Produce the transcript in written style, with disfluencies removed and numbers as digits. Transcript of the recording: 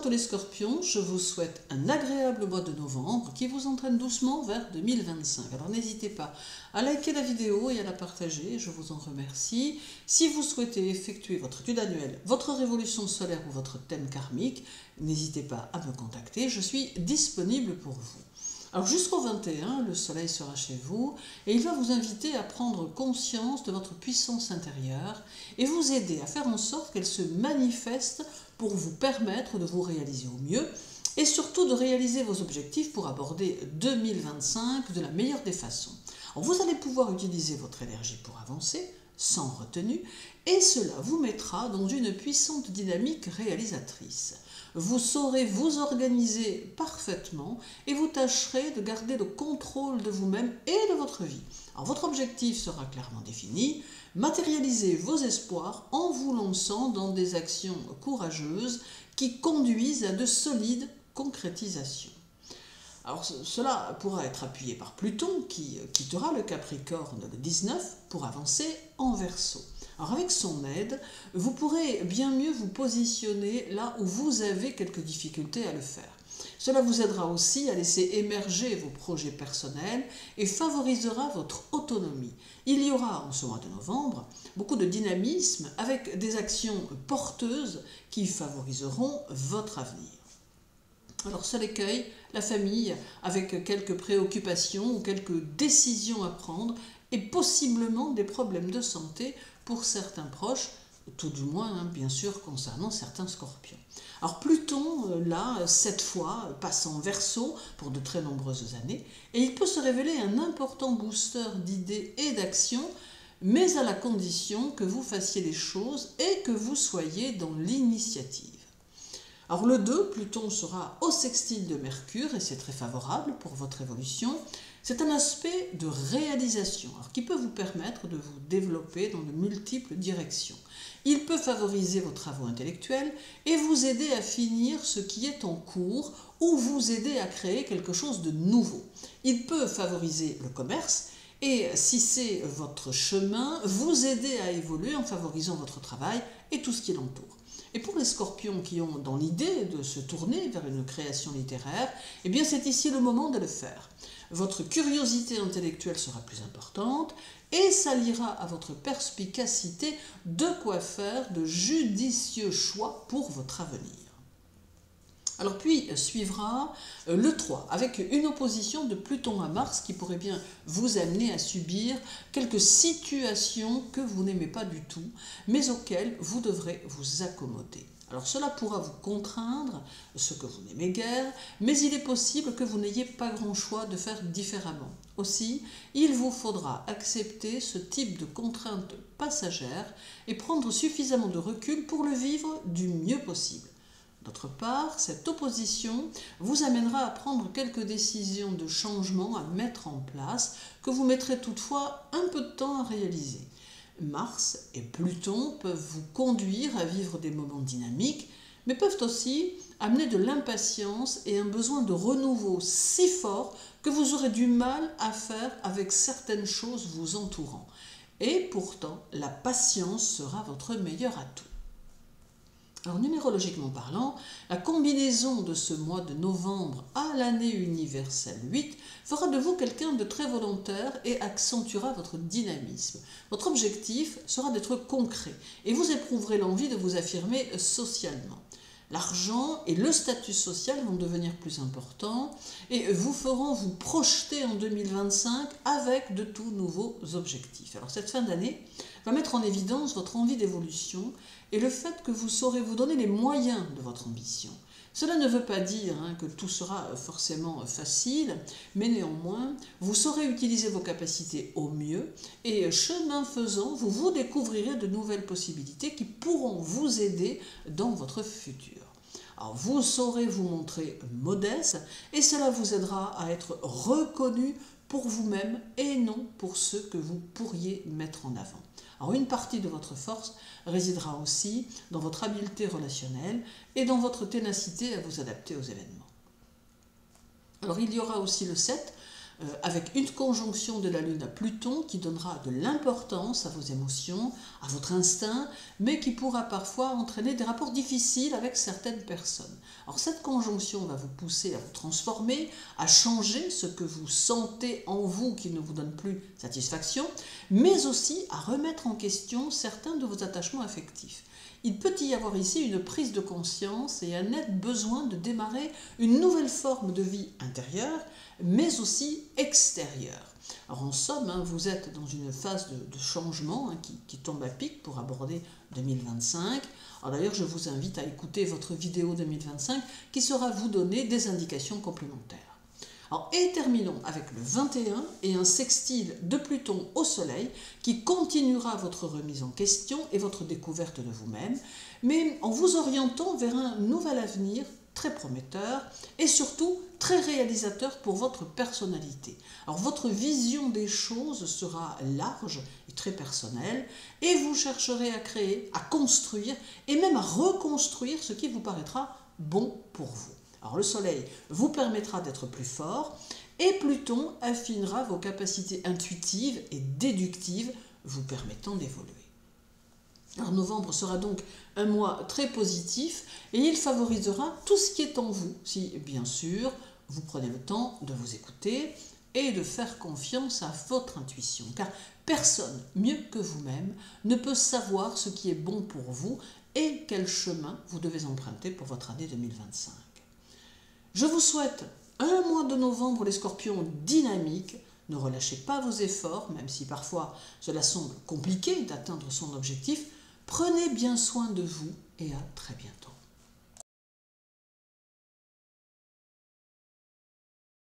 les scorpions, je vous souhaite un agréable mois de novembre qui vous entraîne doucement vers 2025. Alors n'hésitez pas à liker la vidéo et à la partager, je vous en remercie. Si vous souhaitez effectuer votre étude annuelle, votre révolution solaire ou votre thème karmique, n'hésitez pas à me contacter, je suis disponible pour vous. Alors jusqu'au 21, le soleil sera chez vous et il va vous inviter à prendre conscience de votre puissance intérieure et vous aider à faire en sorte qu'elle se manifeste pour vous permettre de vous réaliser au mieux et surtout de réaliser vos objectifs pour aborder 2025 de la meilleure des façons. Alors vous allez pouvoir utiliser votre énergie pour avancer sans retenue et cela vous mettra dans une puissante dynamique réalisatrice. Vous saurez vous organiser parfaitement et vous tâcherez de garder le contrôle de vous-même et de votre vie. Alors votre objectif sera clairement défini, matérialisez vos espoirs en vous lançant dans des actions courageuses qui conduisent à de solides concrétisations. Alors cela pourra être appuyé par Pluton qui quittera le Capricorne le 19 pour avancer en Verseau. Alors avec son aide, vous pourrez bien mieux vous positionner là où vous avez quelques difficultés à le faire. Cela vous aidera aussi à laisser émerger vos projets personnels et favorisera votre autonomie. Il y aura en ce mois de novembre beaucoup de dynamisme avec des actions porteuses qui favoriseront votre avenir. Alors seul écueil, la famille avec quelques préoccupations ou quelques décisions à prendre et possiblement des problèmes de santé pour certains proches, tout du moins bien sûr concernant certains scorpions. Alors Pluton, là, cette fois, passe en Verseau pour de très nombreuses années et il peut se révéler un important booster d'idées et d'actions, mais à la condition que vous fassiez les choses et que vous soyez dans l'initiative. Alors le 2, Pluton sera au sextile de Mercure et c'est très favorable pour votre évolution. C'est un aspect de réalisation qui peut vous permettre de vous développer dans de multiples directions. Il peut favoriser vos travaux intellectuels et vous aider à finir ce qui est en cours ou vous aider à créer quelque chose de nouveau. Il peut favoriser le commerce et si c'est votre chemin, vous aider à évoluer en favorisant votre travail et tout ce qui l'entoure. Et pour les scorpions qui ont dans l'idée de se tourner vers une création littéraire, eh bien c'est ici le moment de le faire. Votre curiosité intellectuelle sera plus importante et s'alliera à votre perspicacité de quoi faire de judicieux choix pour votre avenir. Alors puis suivra le 3, avec une opposition de Pluton à Mars qui pourrait bien vous amener à subir quelques situations que vous n'aimez pas du tout, mais auxquelles vous devrez vous accommoder. Alors cela pourra vous contraindre, ce que vous n'aimez guère, mais il est possible que vous n'ayez pas grand choix de faire différemment. Aussi, il vous faudra accepter ce type de contraintes passagères et prendre suffisamment de recul pour le vivre du mieux possible. D'autre part, cette opposition vous amènera à prendre quelques décisions de changement à mettre en place que vous mettrez toutefois un peu de temps à réaliser. Mars et Pluton peuvent vous conduire à vivre des moments dynamiques, mais peuvent aussi amener de l'impatience et un besoin de renouveau si fort que vous aurez du mal à faire avec certaines choses vous entourant. Et pourtant, la patience sera votre meilleur atout. Alors numérologiquement parlant, la combinaison de ce mois de novembre à l'année universelle 8 fera de vous quelqu'un de très volontaire et accentuera votre dynamisme. Votre objectif sera d'être concret et vous éprouverez l'envie de vous affirmer socialement. L'argent et le statut social vont devenir plus importants et vous feront vous projeter en 2025 avec de tout nouveaux objectifs. Alors cette fin d'année va mettre en évidence votre envie d'évolution et le fait que vous saurez vous donner les moyens de votre ambition. Cela ne veut pas dire que tout sera forcément facile, mais néanmoins, vous saurez utiliser vos capacités au mieux et chemin faisant, vous vous découvrirez de nouvelles possibilités qui pourront vous aider dans votre futur. Alors, vous saurez vous montrer modeste et cela vous aidera à être reconnu pour vous-même et non pour ceux que vous pourriez mettre en avant. Alors une partie de votre force résidera aussi dans votre habileté relationnelle et dans votre ténacité à vous adapter aux événements. Alors il y aura aussi le 7 avec une conjonction de la Lune à Pluton qui donnera de l'importance à vos émotions, à votre instinct, mais qui pourra parfois entraîner des rapports difficiles avec certaines personnes. Alors cette conjonction va vous pousser à vous transformer, à changer ce que vous sentez en vous qui ne vous donne plus satisfaction, mais aussi à remettre en question certains de vos attachements affectifs. Il peut y avoir ici une prise de conscience et un net besoin de démarrer une nouvelle forme de vie intérieure, mais aussi extérieure. Alors en somme, vous êtes dans une phase de changement qui tombe à pic pour aborder 2025. Alors d'ailleurs, je vous invite à écouter votre vidéo 2025 qui saura vous donner des indications complémentaires. Alors, et terminons avec le 21 et un sextile de Pluton au Soleil qui continuera votre remise en question et votre découverte de vous-même, mais en vous orientant vers un nouvel avenir très prometteur et surtout très réalisateur pour votre personnalité. Alors votre vision des choses sera large et très personnelle et vous chercherez à créer, à construire et même à reconstruire ce qui vous paraîtra bon pour vous. Alors le Soleil vous permettra d'être plus fort et Pluton affinera vos capacités intuitives et déductives vous permettant d'évoluer. Alors novembre sera donc un mois très positif et il favorisera tout ce qui est en vous, si bien sûr vous prenez le temps de vous écouter et de faire confiance à votre intuition, car personne mieux que vous-même ne peut savoir ce qui est bon pour vous et quel chemin vous devez emprunter pour votre année 2025. Je vous souhaite un mois de novembre, les Scorpions, dynamiques. Ne relâchez pas vos efforts, même si parfois cela semble compliqué d'atteindre son objectif. Prenez bien soin de vous et à très bientôt.